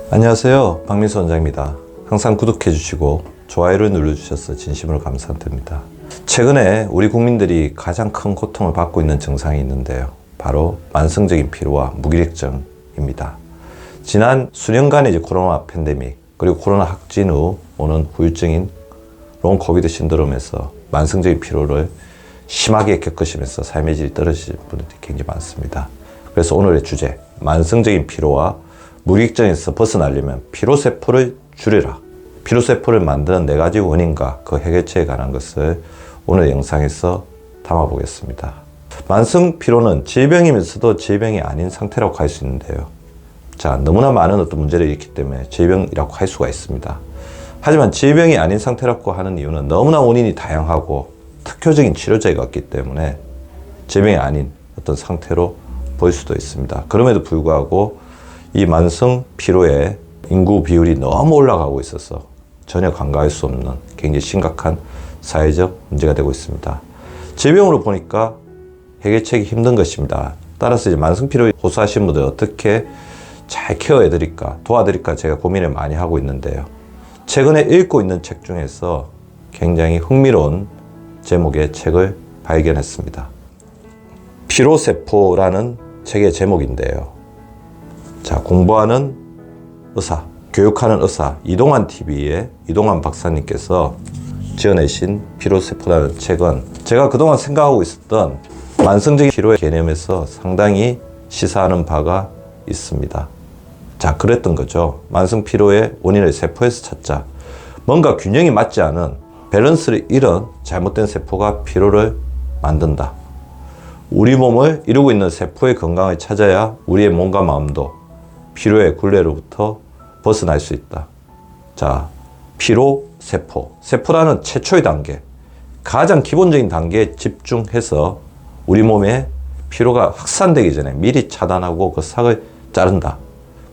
안녕하세요, 박민수 원장입니다. 항상 구독해 주시고 좋아요를 눌러주셔서 진심으로 감사드립니다. 최근에 우리 국민들이 가장 큰 고통을 받고 있는 증상이 있는데요, 바로 만성적인 피로와 무기력증입니다. 지난 수년간의 코로나 팬데믹 그리고 코로나 확진 후 오는 후유증인 롱 코비드 신드롬에서 만성적인 피로를 심하게 겪으시면서 삶의 질이 떨어지는 분들이 굉장히 많습니다. 그래서 오늘의 주제, 만성적인 피로와 무기력증에서 벗어나려면 피로세포를 줄여라. 피로세포를 만드는 4가지 원인과 그 해결책에 관한 것을 오늘 영상에서 담아보겠습니다. 만성 피로는 질병이면서도 질병이 아닌 상태라고 할 수 있는데요. 자, 너무나 많은 어떤 문제를 일으키기 때문에 질병이라고 할 수가 있습니다. 하지만 질병이 아닌 상태라고 하는 이유는 너무나 원인이 다양하고 특효적인 치료제가 없기 때문에 질병이 아닌 어떤 상태로 보일 수도 있습니다. 그럼에도 불구하고 이 만성 피로의 인구 비율이 너무 올라가고 있어서 전혀 간과할 수 없는 굉장히 심각한 사회적 문제가 되고 있습니다. 질병으로 보니까 해결책이 힘든 것입니다. 따라서 이제 만성 피로에 호소하시는 분들 어떻게 잘 케어해 드릴까, 도와드릴까 제가 고민을 많이 하고 있는데요. 최근에 읽고 있는 책 중에서 굉장히 흥미로운 제목의 책을 발견했습니다. 피로세포라는 책의 제목인데요. 자, 공부하는 의사, 교육하는 의사 이동환 TV의 이동환 박사님께서 지어내신 피로세포라는 책은 제가 그동안 생각하고 있었던 만성적인 피로의 개념에서 상당히 시사하는 바가 있습니다. 자, 그랬던 거죠. 만성 피로의 원인을 세포에서 찾자. 뭔가 균형이 맞지 않은, 밸런스를 잃은 잘못된 세포가 피로를 만든다. 우리 몸을 이루고 있는 세포의 건강을 찾아야 우리의 몸과 마음도 피로의 굴레로부터 벗어날 수 있다. 자, 피로세포. 세포라는 최초의 단계, 가장 기본적인 단계에 집중해서 우리 몸에 피로가 확산되기 전에 미리 차단하고 그 삭을 자른다.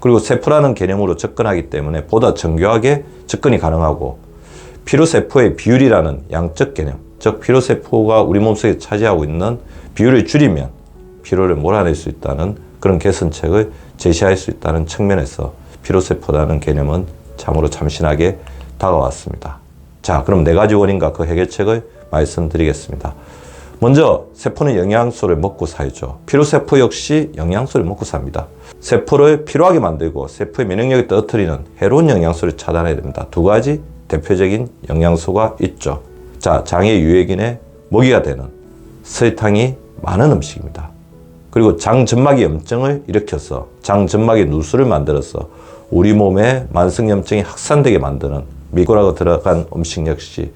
그리고 세포라는 개념으로 접근하기 때문에 보다 정교하게 접근이 가능하고, 피로세포의 비율이라는 양적 개념, 즉 피로세포가 우리 몸속에 차지하고 있는 비율을 줄이면 피로를 몰아낼 수 있다는 그런 개선책을 제시할 수 있다는 측면에서 피로세포라는 개념은 참으로 참신하게 다가왔습니다. 자, 그럼 4가지 원인과 그 해결책을 말씀드리겠습니다. 먼저, 세포는 영양소를 먹고 살죠. 피로세포 역시 영양소를 먹고 삽니다. 세포를 피로하게 만들고 세포의 면역력을 떨어뜨리는 해로운 영양소를 차단해야 됩니다. 2가지 대표적인 영양소가 있죠. 자, 장의 유해균의 먹이가 되는 설탕이 많은 음식입니다. 그리고 장점막이 염증을 일으켜서 장점막의 누수를 만들어서 우리 몸에 만성염증이 확산되게 만드는 미고라가 들어간 음식 역시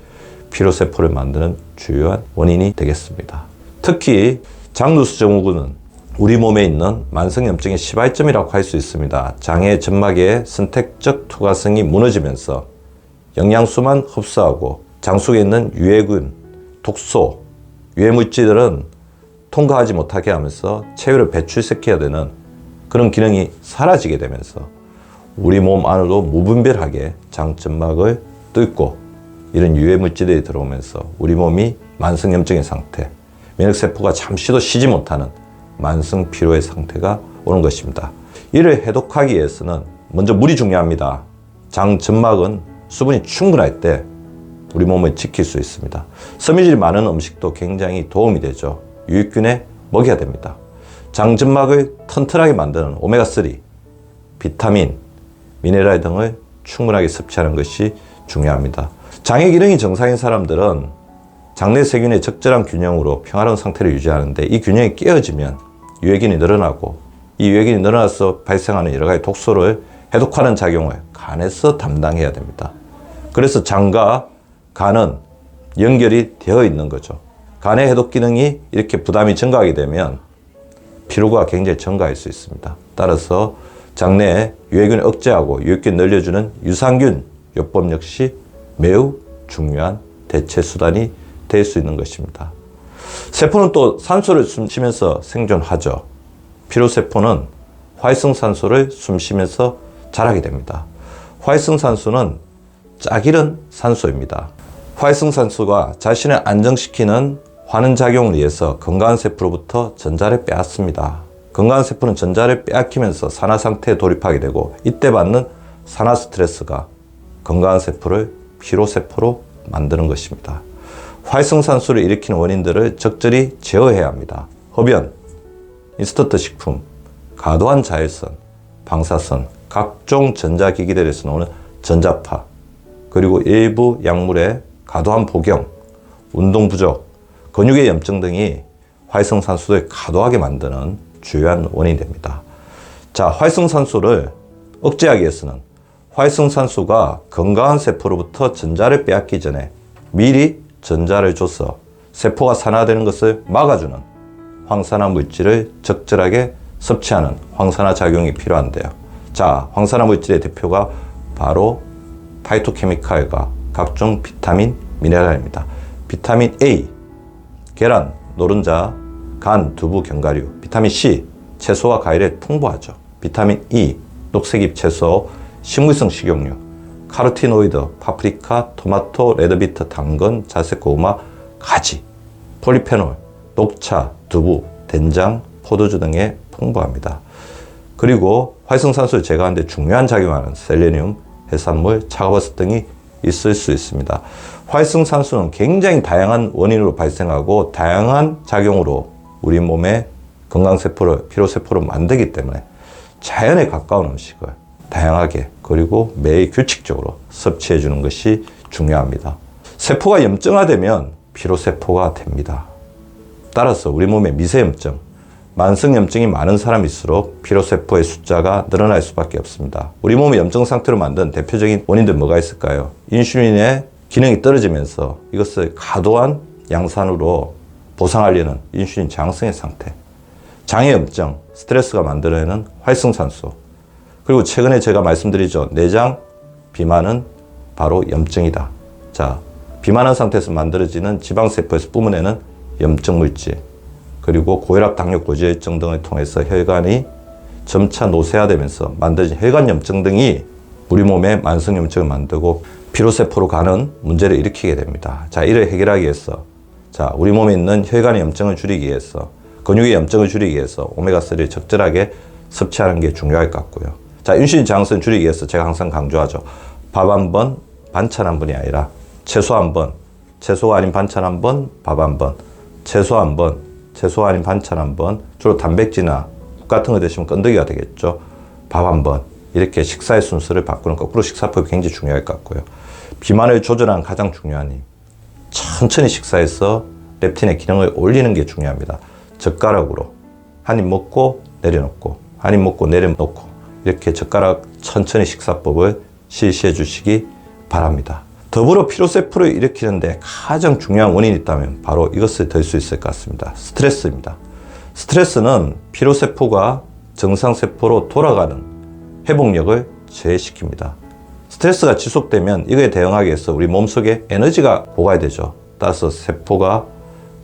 피로세포를 만드는 주요한 원인이 되겠습니다. 특히 장누수증후군은 우리 몸에 있는 만성염증의 시발점이라고 할 수 있습니다. 장의 점막의 선택적 투과성이 무너지면서 영양소만 흡수하고 장 속에 있는 유해균, 독소, 유해물질들은 통과하지 못하게 하면서 체외로 배출시켜야 되는 그런 기능이 사라지게 되면서 우리 몸 안으로 무분별하게 장점막을 뚫고 이런 유해물질들이 들어오면서 우리 몸이 만성염증의 상태, 면역세포가 잠시도 쉬지 못하는 만성 피로의 상태가 오는 것입니다. 이를 해독하기 위해서는 먼저 물이 중요합니다. 장점막은 수분이 충분할 때 우리 몸을 지킬 수 있습니다. 섬유질이 많은 음식도 굉장히 도움이 되죠. 유익균에 먹여야 됩니다. 장점막을 튼튼하게 만드는 오메가3, 비타민, 미네랄 등을 충분하게 섭취하는 것이 중요합니다. 장의 기능이 정상인 사람들은 장내 세균의 적절한 균형으로 평화로운 상태를 유지하는데, 이 균형이 깨어지면 유해균이 늘어나고, 이 유해균이 늘어나서 발생하는 여러 가지 독소를 해독하는 작용을 간에서 담당해야 됩니다. 그래서 장과 간은 연결이 되어 있는 거죠. 간의 해독 기능이 이렇게 부담이 증가하게 되면 피로가 굉장히 증가할 수 있습니다. 따라서 장내에 유해균을 억제하고 유익균 늘려주는 유산균 요법 역시 매우 중요한 대체 수단이 될 수 있는 것입니다. 세포는 또 산소를 숨쉬면서 생존하죠. 피로세포는 활성산소를 숨쉬면서 자라게 됩니다. 활성산소는 짝이른 산소입니다. 활성산소가 자신을 안정시키는 환원작용을 위해서 건강한 세포로부터 전자를 빼앗습니다. 건강한 세포는 전자를 빼앗기면서 산화상태에 돌입하게 되고, 이때 받는 산화 스트레스가 건강한 세포를 피로세포로 만드는 것입니다. 활성산소를 일으키는 원인들을 적절히 제어해야 합니다. 흡연, 인스턴트 식품, 과도한 자외선, 방사선, 각종 전자기기들에서 나오는 전자파, 그리고 일부 약물의 과도한 복용, 운동 부족, 근육의 염증 등이 활성산소를 과도하게 만드는 주요한 원인이 됩니다. 자, 활성산소를 억제하기 위해서는 활성산소가 건강한 세포로부터 전자를 빼앗기 전에 미리 전자를 줘서 세포가 산화되는 것을 막아주는 황산화 물질을 적절하게 섭취하는 황산화 작용이 필요한데요. 자, 황산화 물질의 대표가 바로 파이토케미칼과 각종 비타민, 미네랄입니다. 비타민 A, 계란, 노른자, 간, 두부, 견과류, 비타민 C, 채소와 과일에 풍부하죠. 비타민 E, 녹색잎 채소, 식물성 식용유, 카로티노이드, 파프리카, 토마토, 레드비트, 당근, 자색 고구마, 가지, 폴리페놀, 녹차, 두부, 된장, 포도주 등에 풍부합니다. 그리고 활성산소를 제거하는 데 중요한 작용하는 셀레늄, 해산물, 차가버섯 등이 있을 수 있습니다. 활성산소는 굉장히 다양한 원인으로 발생하고 다양한 작용으로 우리 몸의 건강세포를, 피로세포를 만들기 때문에 자연에 가까운 음식을 다양하게 그리고 매일 규칙적으로 섭취해 주는 것이 중요합니다. 세포가 염증화되면 피로세포가 됩니다. 따라서 우리 몸의 미세염증, 만성염증이 많은 사람일수록 피로세포의 숫자가 늘어날 수밖에 없습니다. 우리 몸의 염증 상태로 만든 대표적인 원인들 뭐가 있을까요? 인슐린의 기능이 떨어지면서 이것을 과도한 양산으로 보상하려는 인슐린 저항성의 상태, 장애염증, 스트레스가 만들어내는 활성산소, 그리고 최근에 제가 말씀드리죠. 내장 비만은 바로 염증이다. 자, 비만한 상태에서 만들어지는 지방세포에서 뿜어내는 염증 물질, 그리고 고혈압, 당뇨, 고지혈증 등을 통해서 혈관이 점차 노쇠화되면서 만들어진 혈관염증 등이 우리 몸에 만성염증을 만들고 피로세포로 가는 문제를 일으키게 됩니다. 자, 이를 해결하기 위해서, 자, 우리 몸에 있는 혈관의 염증을 줄이기 위해서, 근육의 염증을 줄이기 위해서 오메가3를 적절하게 섭취하는 게 중요할 것 같고요. 자, 인슐린 저항성을 줄이기 위해서 제가 항상 강조하죠. 밥 한 번, 반찬 한 번이 아니라 채소 한 번, 채소가 아닌 반찬 한 번, 밥 한 번, 채소 한 번, 채소가 아닌 반찬 한 번, 주로 단백질이나 국 같은 거 드시면 건더기가 되겠죠. 밥 한 번, 이렇게 식사의 순서를 바꾸는 거꾸로 식사법이 굉장히 중요할 것 같고요. 비만을 조절하는 가장 중요한 힘, 천천히 식사해서 렙틴의 기능을 올리는 게 중요합니다. 젓가락으로 한 입 먹고 내려놓고, 한 입 먹고 내려놓고, 이렇게 젓가락 천천히 식사법을 실시해 주시기 바랍니다. 더불어 피로세포를 일으키는데 가장 중요한 원인이 있다면 바로 이것을 들 수 있을 것 같습니다. 스트레스입니다. 스트레스는 피로세포가 정상세포로 돌아가는 회복력을 저해시킵니다. 스트레스가 지속되면 이거에 대응하기 위해서 우리 몸속에 에너지가 보가야 되죠. 따라서 세포가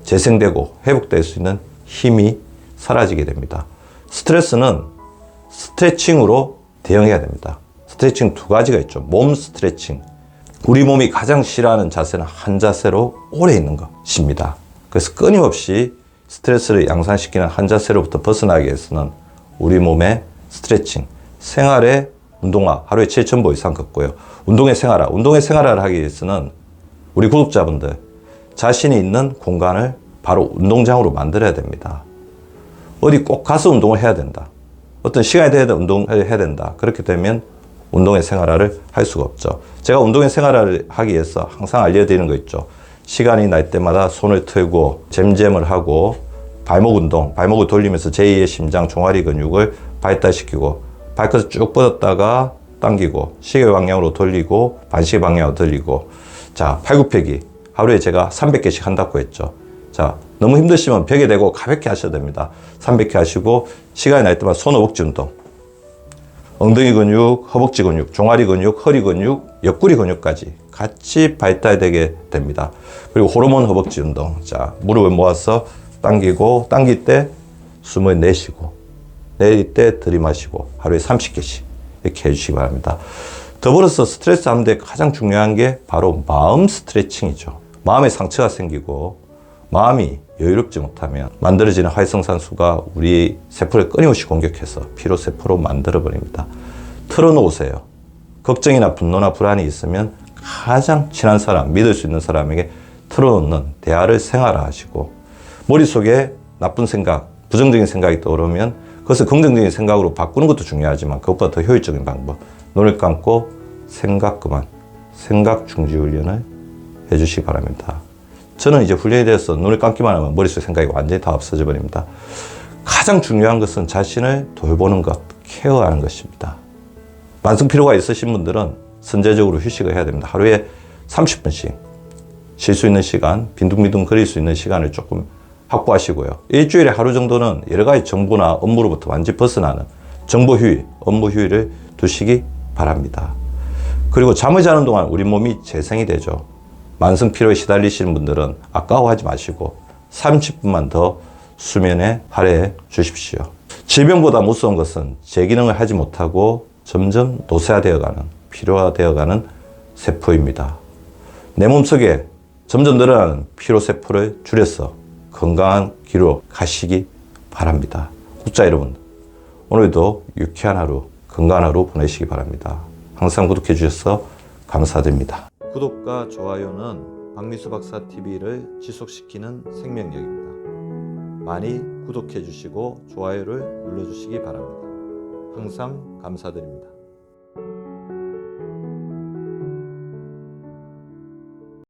재생되고 회복될 수 있는 힘이 사라지게 됩니다. 스트레스는 스트레칭으로 대응해야 됩니다. 스트레칭 두 가지가 있죠. 몸 스트레칭. 우리 몸이 가장 싫어하는 자세는 한 자세로 오래 있는 것입니다. 그래서 끊임없이 스트레스를 양산시키는 한 자세로부터 벗어나기 위해서는 우리 몸의 스트레칭, 생활의 운동화, 하루에 7,000보 이상 걷고요. 운동의 생활화를 하기 위해서는 우리 구독자분들 자신이 있는 공간을 바로 운동장으로 만들어야 됩니다. 어디 꼭 가서 운동을 해야 된다. 어떤 시간이 돼야 운동을 해야 된다. 그렇게 되면 운동의 생활화를 할 수가 없죠. 제가 운동의 생활화를 하기 위해서 항상 알려드리는 거 있죠. 시간이 날 때마다 손을 틀고 잼잼을 하고 발목 운동, 발목을 돌리면서 제2의 심장 종아리 근육을 발달시키고 발끝을 쭉 뻗었다가 당기고 시계 방향으로 돌리고 반시계 방향으로 돌리고, 자, 팔굽혀기 하루에 제가 300개씩 한다고 했죠. 자, 너무 힘드시면 벽에 대고 가볍게 하셔야 됩니다. 300개 하시고 시간이 날 때마다 손 허벅지 운동, 엉덩이 근육, 허벅지 근육, 종아리 근육, 허리 근육, 옆구리 근육까지 같이 발달되게 됩니다. 그리고 호르몬 허벅지 운동. 자, 무릎을 모아서 당기고, 당길 때 숨을 내쉬고, 내릴 때 들이마시고, 하루에 30개씩 이렇게 해주시기 바랍니다. 더불어서 스트레스 하는데 가장 중요한 게 바로 마음 스트레칭이죠. 마음에 상처가 생기고 마음이 여유롭지 못하면 만들어지는 활성산소가 우리 세포를 끊임없이 공격해서 피로세포로 만들어버립니다. 틀어놓으세요. 걱정이나 분노나 불안이 있으면 가장 친한 사람, 믿을 수 있는 사람에게 털어놓는 대화를 생활화하시고, 머릿속에 나쁜 생각, 부정적인 생각이 떠오르면 그것을 긍정적인 생각으로 바꾸는 것도 중요하지만 그것보다 더 효율적인 방법, 눈을 감고 생각 그만, 생각 중지 훈련을 해주시기 바랍니다. 저는 이제 훈련이 되어서 눈을 감기만 하면 머릿속 생각이 완전히 다 없어져 버립니다. 가장 중요한 것은 자신을 돌보는 것, 케어하는 것입니다. 만성 피로가 있으신 분들은 선제적으로 휴식을 해야 됩니다. 하루에 30분씩 쉴 수 있는 시간, 빈둥빈둥 거릴 수 있는 시간을 조금 확보하시고요. 일주일에 하루 정도는 여러 가지 정보나 업무로부터 완전히 벗어나는 정보 휴일, 업무 휴일을 두시기 바랍니다. 그리고 잠을 자는 동안 우리 몸이 재생이 되죠. 만성 피로에 시달리시는 분들은 아까워하지 마시고 30분만 더 수면에 할애해 주십시오. 질병보다 무서운 것은 제 기능을 하지 못하고 점점 노쇠화되어가는, 피로화되어가는 세포입니다. 내 몸속에 점점 늘어나는 피로세포를 줄여서 건강한 길로 가시기 바랍니다. 구독자 여러분, 오늘도 유쾌한 하루, 건강한 하루 보내시기 바랍니다. 항상 구독해 주셔서 감사드립니다. 구독과 좋아요는 박미수 박사 TV를 지속시키는 생명력입니다. 많이 구독해 주시고 좋아요를 눌러 주시기 바랍니다. 항상 감사드립니다.